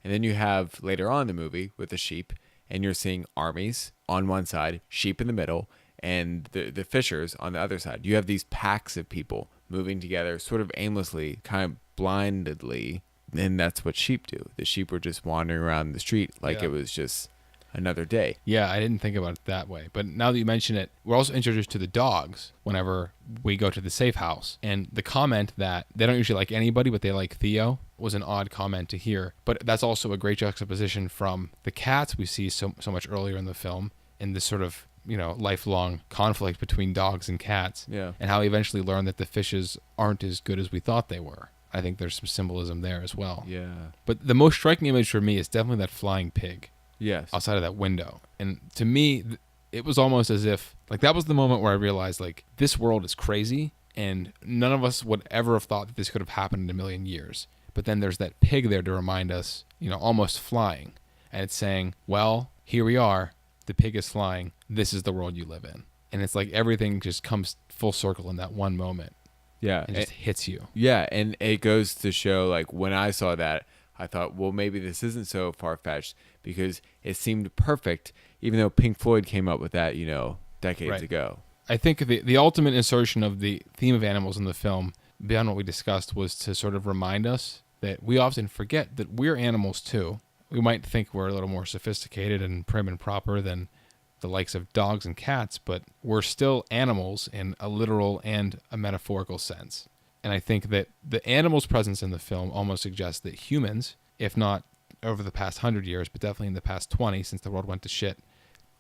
And then you have later on in the movie with the sheep, and you're seeing armies on one side, sheep in the middle, and the fishers on the other side. You have these packs of people moving together sort of aimlessly, kind of blindedly. And that's what sheep do. The sheep were just wandering around the street like Yeah. it was just another day. Yeah, I didn't think about it that way. But now that you mention it, we're also introduced to the dogs whenever we go to the safe house. And the comment that they don't usually like anybody, but they like Theo was an odd comment to hear. But that's also a great juxtaposition from the cats we see so much earlier in the film, and this sort of, lifelong conflict between dogs and cats. Yeah. And how we eventually learn that the fishes aren't as good as we thought they were. I think there's some symbolism there as well. Yeah. But the most striking image for me is definitely that flying pig. Yes. Outside of that window. And to me, it was almost as if, that was the moment where I realized, this world is crazy, and none of us would ever have thought that this could have happened in a million years. But then there's that pig there to remind us, almost flying. And it's saying, well, here we are. The pig is flying. This is the world you live in. And it's like everything just comes full circle in that one moment. Yeah. And just hits you. Yeah. And it goes to show, when I saw that, I thought, well, maybe this isn't so far-fetched, because it seemed perfect, even though Pink Floyd came up with that, decades ago. I think the ultimate insertion of the theme of animals in the film, beyond what we discussed, was to sort of remind us that we often forget that we're animals too. We might think we're a little more sophisticated and prim and proper than the likes of dogs and cats, but we're still animals in a literal and a metaphorical sense. And I think that the animals' presence in the film almost suggests that humans, if not over the past 100 years, but definitely in the past 20, since the world went to shit,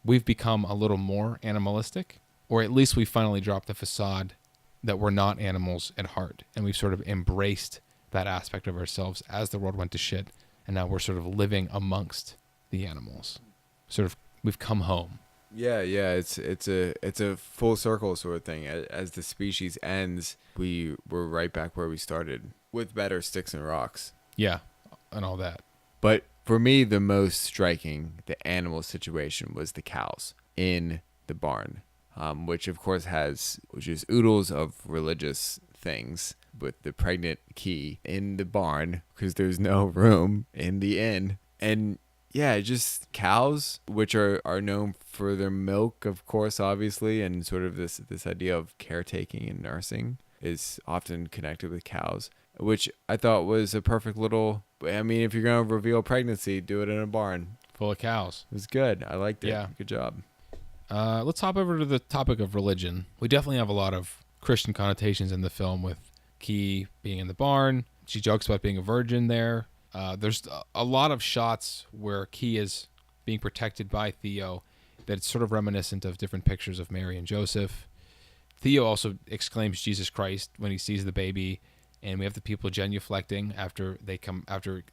we've become a little more animalistic, or at least we finally dropped the facade that we're not animals at heart. And we've sort of embraced that aspect of ourselves as the world went to shit. And now we're sort of living amongst the animals. We've come home. Yeah, it's a full circle sort of thing. As the species ends, we're right back where we started, with better sticks and rocks. Yeah, and all that. But for me, the most striking, the animal situation, was the cows in the barn, which of course has just oodles of religious things, with the pregnant key in the barn because there's no room in the inn. And yeah, just cows, which are known for their milk, of course, obviously, and sort of this idea of caretaking and nursing is often connected with cows, which I thought was a perfect little, if you're going to reveal pregnancy, do it in a barn. Full of cows. It was good. I liked it. Yeah. Good job. Let's hop over to the topic of religion. We definitely have a lot of Christian connotations in the film, with Key being in the barn. She jokes about being a virgin there. There's a lot of shots where Key is being protected by Theo that's sort of reminiscent of different pictures of Mary and Joseph. Theo also exclaims Jesus Christ when he sees the baby, and we have the people genuflecting after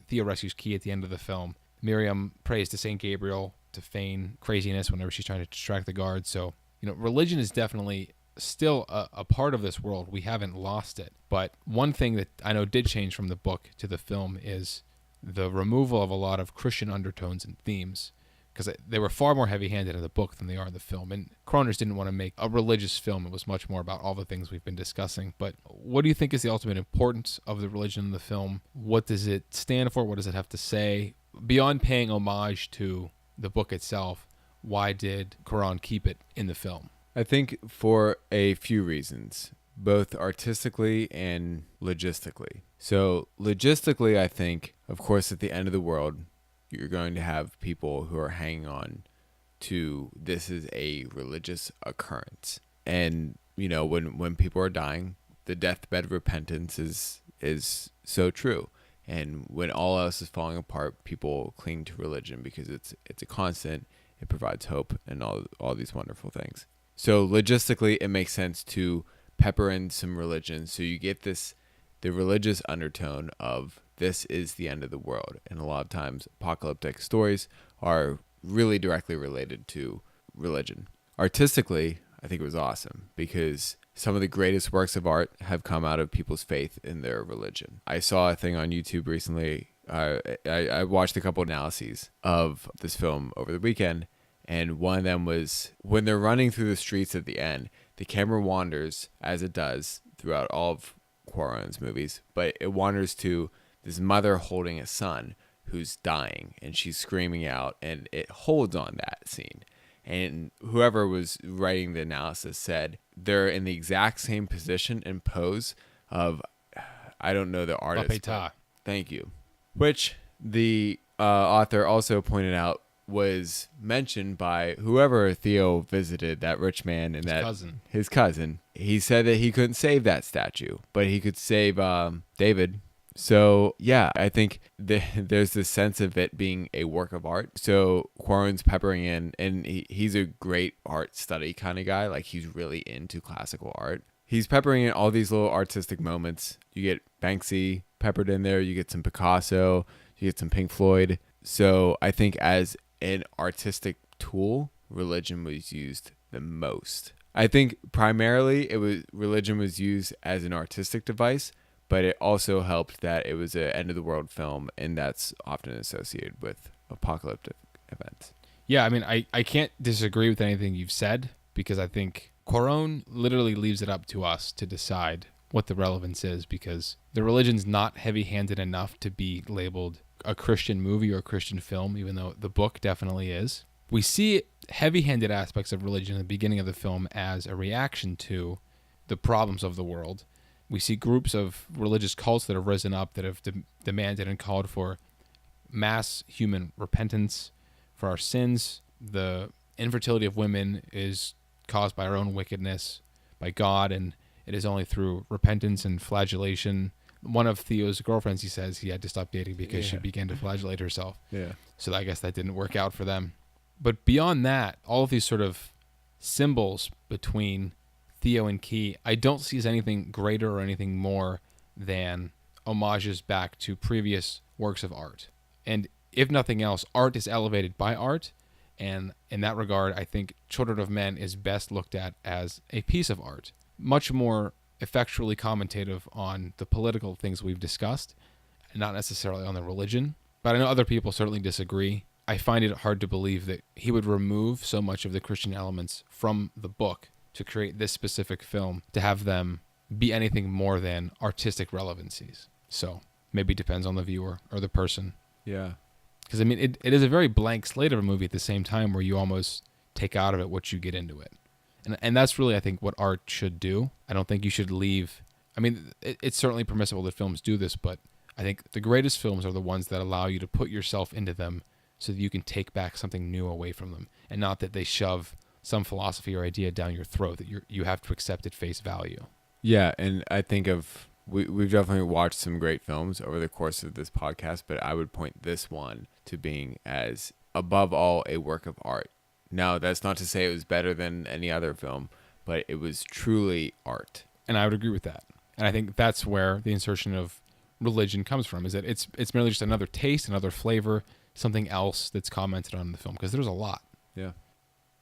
Theo rescues Key at the end of the film. Miriam prays to Saint Gabriel to feign craziness whenever she's trying to distract the guards. So, religion is definitely still a part of this world. We haven't lost it. But one thing that I know did change from the book to the film is the removal of a lot of Christian undertones and themes, because they were far more heavy-handed in the book than they are in the film. And Croners didn't want to make a religious film. It was much more about all the things we've been discussing. But what do you think is the ultimate importance of the religion in the film? What does it stand for? What does it have to say? Beyond paying homage to the book itself, why did Quran keep it in the film? I think for a few reasons, both artistically and logistically. So logistically, I think, of course, at the end of the world, you're going to have people who are hanging on to this is a religious occurrence. And, when people are dying, the deathbed of repentance is so true. And when all else is falling apart, people cling to religion because it's a constant, it provides hope, and all these wonderful things. So logistically, it makes sense to pepper in some religion so you get the religious undertone of this is the end of the world. And a lot of times apocalyptic stories are really directly related to religion. Artistically, I think it was awesome because some of the greatest works of art have come out of people's faith in their religion. I saw a thing on YouTube recently. I watched a couple analyses of this film over the weekend. And one of them was when they're running through the streets at the end, the camera wanders, as it does throughout all of Cuarón's movies, but it wanders to this mother holding a son who's dying, and she's screaming out, and it holds on that scene. And whoever was writing the analysis said they're in the exact same position and pose, of, I don't know the artist. Papeta. Thank you. Which the author also pointed out was mentioned by whoever Theo visited, that rich man and his cousin. He said that he couldn't save that statue, but he could save David. So yeah, I think there's this sense of it being a work of art. So Cuarón's peppering in, and he's a great art study kind of guy. Like, he's really into classical art. He's peppering in all these little artistic moments. You get Banksy peppered in there. You get some Picasso. You get some Pink Floyd. So I think as an artistic tool, religion was used the most. I think primarily religion was used as an artistic device, but it also helped that it was an end of the world film, and that's often associated with apocalyptic events. Yeah, I mean, I can't disagree with anything you've said, because I think Cuarón literally leaves it up to us to decide what the relevance is, because the religion's not heavy-handed enough to be labeled a Christian movie or a Christian film, even though the book definitely is. We see heavy-handed aspects of religion in the beginning of the film as a reaction to the problems of the world. We see groups of religious cults that have risen up, that have demanded and called for mass human repentance for our sins. The infertility of women is caused by our own wickedness, by God, and it is only through repentance and flagellation. One of Theo's girlfriends, he says he had to stop dating because she began to flagellate herself. Yeah. So I guess that didn't work out for them. But beyond that, all of these sort of symbols between Theo and Key, I don't see as anything greater or anything more than homages back to previous works of art. And if nothing else, art is elevated by art. And in that regard, I think Children of Men is best looked at as a piece of art, much more effectually commentative on the political things we've discussed, and not necessarily on the religion. But I know other people certainly disagree. I find it hard to believe that he would remove so much of the Christian elements from the book to create this specific film, to have them be anything more than artistic relevancies. So maybe it depends on the viewer or the person. Yeah. Because, I mean, it is a very blank slate of a movie at the same time, where you almost take out of it what you get into it. And that's really, I think, what art should do. I don't think you should leave. I mean, it's certainly permissible that films do this, but I think the greatest films are the ones that allow you to put yourself into them so that you can take back something new away from them, and not that they shove some philosophy or idea down your throat that you have to accept at face value. Yeah, and I think we've definitely watched some great films over the course of this podcast, but I would point this one to being as, above all, a work of art. Now, that's not to say it was better than any other film, but it was truly art. And I would agree with that. And I think that's where the insertion of religion comes from, is that it's merely just another taste, another flavor, something else that's commented on in the film, because there's a lot. Yeah.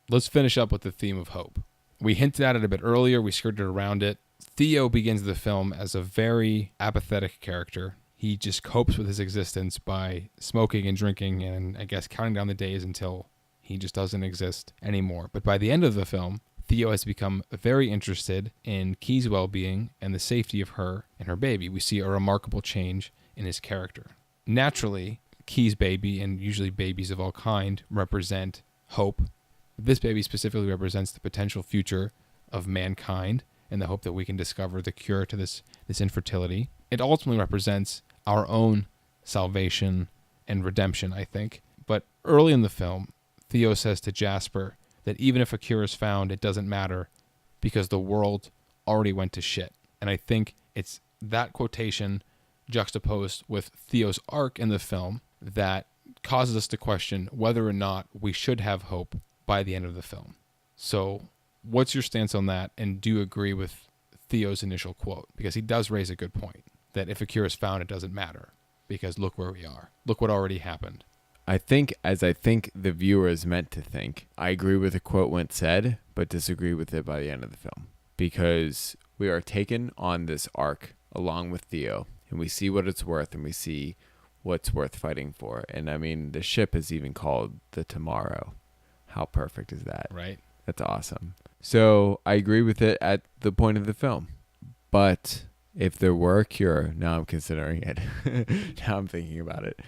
Let's finish up with the theme of hope. We hinted at it a bit earlier. We skirted around it. Theo begins the film as a very apathetic character. He just copes with his existence by smoking and drinking and, I guess, counting down the days until he just doesn't exist anymore. But by the end of the film, Theo has become very interested in Key's well-being and the safety of her and her baby. We see a remarkable change in his character. Naturally, Key's baby, and usually babies of all kind, represent hope. This baby specifically represents the potential future of mankind and the hope that we can discover the cure to this infertility. It ultimately represents our own salvation and redemption, I think. But early in the film, Theo says to Jasper that even if a cure is found, it doesn't matter because the world already went to shit. And I think it's that quotation juxtaposed with Theo's arc in the film that causes us to question whether or not we should have hope by the end of the film. So what's your stance on that? And do you agree with Theo's initial quote? Because he does raise a good point, that if a cure is found, it doesn't matter because look where we are. Look what already happened. I think the viewer is meant to think. I agree with the quote when said, but disagree with it by the end of the film. Because we are taken on this arc along with Theo, and we see what it's worth, and we see what's worth fighting for. And I mean, the ship is even called the Tomorrow. How perfect is that? Right. That's awesome. So I agree with it at the point of the film. But if there were a cure, now I'm considering it. Now I'm thinking about it.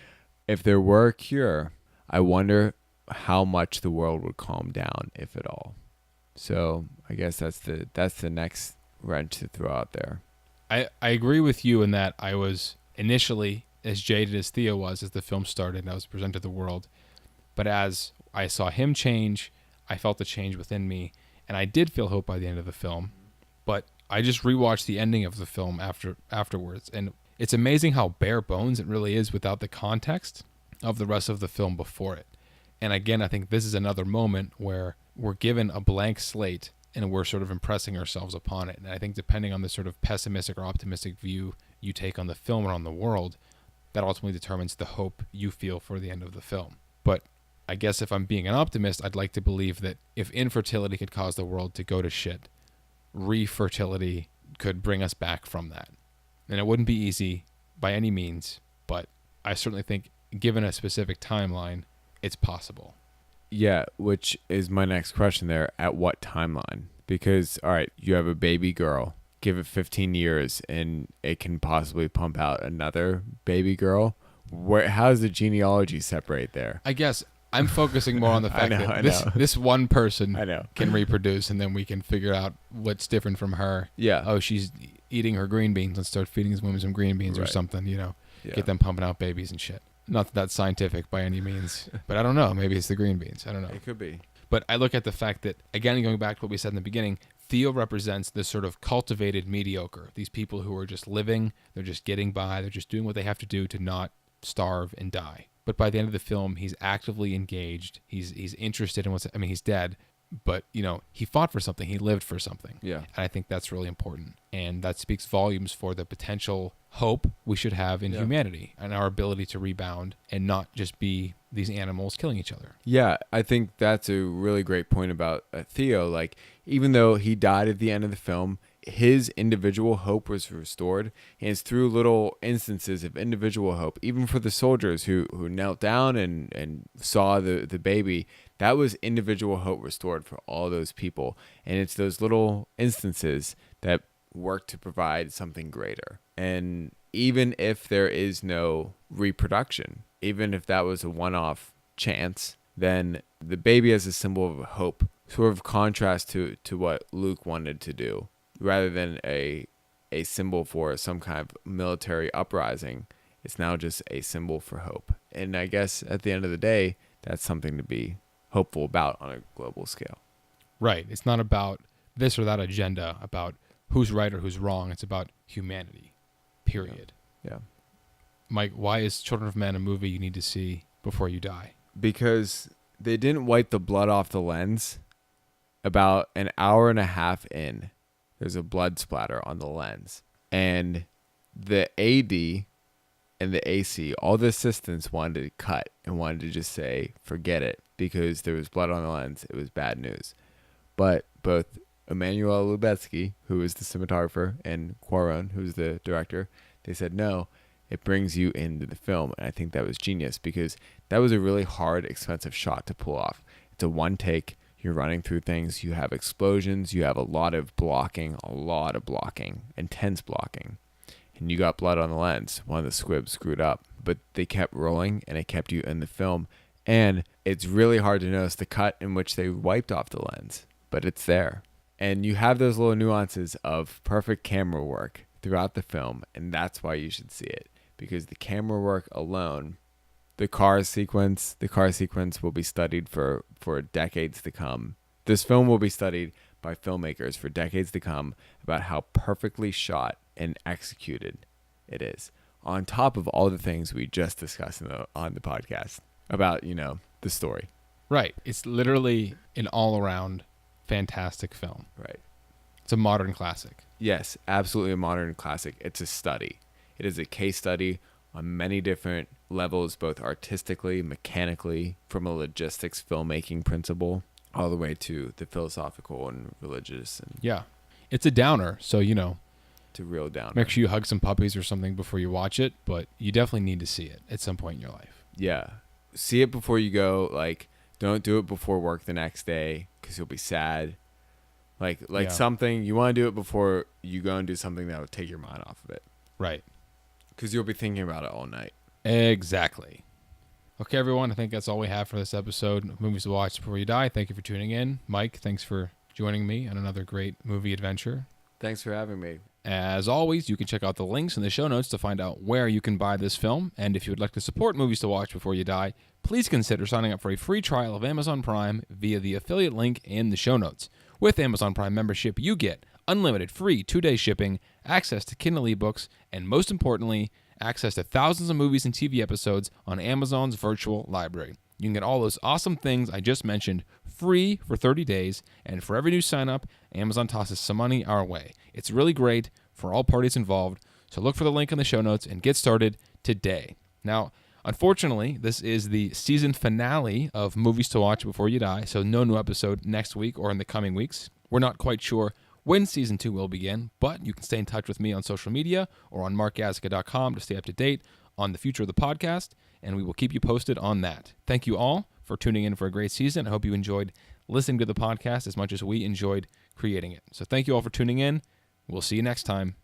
If there were a cure, I wonder how much the world would calm down, if at all. So I guess that's the next wrench to throw out there. I agree with you in that I was initially as jaded as Theo was as the film started and I was presented to the world. But as I saw him change, I felt the change within me. And I did feel hope by the end of the film. But I just rewatched the ending of the film afterwards. And it's amazing how bare bones it really is without the context of the rest of the film before it. And again, I think this is another moment where we're given a blank slate and we're sort of impressing ourselves upon it. And I think depending on the sort of pessimistic or optimistic view you take on the film or on the world, that ultimately determines the hope you feel for the end of the film. But I guess if I'm being an optimist, I'd like to believe that if infertility could cause the world to go to shit, refertility could bring us back from that. And it wouldn't be easy by any means, but I certainly think given a specific timeline, it's possible. Yeah, which is my next question there. At what timeline? Because, all right, you have a baby girl. Give it 15 years and it can possibly pump out another baby girl. How does the genealogy separate there? I guess I'm focusing more on the fact that this one person can reproduce, and then we can figure out what's different from her. Yeah. Oh, she's eating her green beans. Let's start feeding these women some green beans or something, Yeah. Get them pumping out babies and shit. Not that that's scientific by any means, but I don't know. Maybe it's the green beans. I don't know. It could be. But I look at the fact that, again, going back to what we said in the beginning, Theo represents this sort of cultivated mediocre. These people who are just living, they're just getting by, they're just doing what they have to do to not starve and die. But by the end of the film, he's actively engaged. He's interested in he's dead, but, he fought for something. He lived for something. Yeah. And I think that's really important. And that speaks volumes for the potential hope we should have in humanity and our ability to rebound and not just be these animals killing each other. Yeah, I think that's a really great point about Theo. Like, even though he died at the end of the film, his individual hope was restored. And it's through little instances of individual hope, even for the soldiers who knelt down and saw the baby. That was individual hope restored for all those people. And it's those little instances that work to provide something greater. And even if there is no reproduction, even if that was a one-off chance, then the baby as a symbol of hope, sort of contrast to what Luke wanted to do, rather than a symbol for some kind of military uprising. It's now just a symbol for hope. And I guess at the end of the day, that's something to be hopeful about on a global scale. Right. It's not about this or that agenda, about who's right or who's wrong. It's about humanity, period. Yeah. Mike, why is Children of Men a movie you need to see before you die? Because they didn't wipe the blood off the lens. About an hour and a half in, there's a blood splatter on the lens. And the AD and the AC, all the assistants wanted to cut and wanted to just say, forget it, because there was blood on the lens. It was bad news. But both Emmanuel Lubezki, who is the cinematographer, and Cuarón, who's the director, they said, no, it brings you into the film. And I think that was genius, because that was a really hard, expensive shot to pull off. It's a one take. You're running through things. You have explosions. You have a lot of blocking, intense blocking. And you got blood on the lens. One of the squibs screwed up. But they kept rolling, and it kept you in the film. And it's really hard to notice the cut in which they wiped off the lens. But it's there. And you have those little nuances of perfect camera work throughout the film. And that's why you should see it. Because the camera work alone, the car sequence will be studied for decades to come. This film will be studied by filmmakers for decades to come about how perfectly shot and executed it is. On top of all the things we just discussed on the podcast about, the story. Right. It's literally an all-around fantastic film. Right. It's a modern classic. Yes, absolutely a modern classic. It's a study. It is a case study on many different levels, both artistically, mechanically, from a logistics filmmaking principle, all the way to the philosophical and religious. And yeah. It's a downer, so, it's a real downer. Make sure you hug some puppies or something before you watch it, but you definitely need to see it at some point in your life. Yeah. See it before you go. Like, don't do it before work the next day, because you'll be sad. Something, you want to do it before you go and do something that will take your mind off of it. Right. Because you'll be thinking about it all night. Exactly. Okay, everyone. I think that's all we have for this episode of Movies to Watch Before You Die. Thank you for tuning in. Mike, thanks for joining me on another great movie adventure. Thanks for having me. As always, you can check out the links in the show notes to find out where you can buy this film. And if you would like to support Movies to Watch Before You Die, please consider signing up for a free trial of Amazon Prime via the affiliate link in the show notes. With Amazon Prime membership, you get unlimited free 2-day shipping, access to Kindle ebooks, and most importantly, access to thousands of movies and TV episodes on Amazon's virtual library. You can get all those awesome things I just mentioned free for 30 days, and for every new sign up, Amazon tosses some money our way. It's really great for all parties involved, so look for the link in the show notes and get started today. Now, unfortunately, this is the season finale of Movies to Watch Before You Die, so no new episode next week or in the coming weeks. We're not quite sure when Season 2 will begin, but you can stay in touch with me on social media or on markgazica.com to stay up to date on the future of the podcast, and we will keep you posted on that. Thank you all for tuning in for a great season. I hope you enjoyed listening to the podcast as much as we enjoyed creating it. So thank you all for tuning in. We'll see you next time.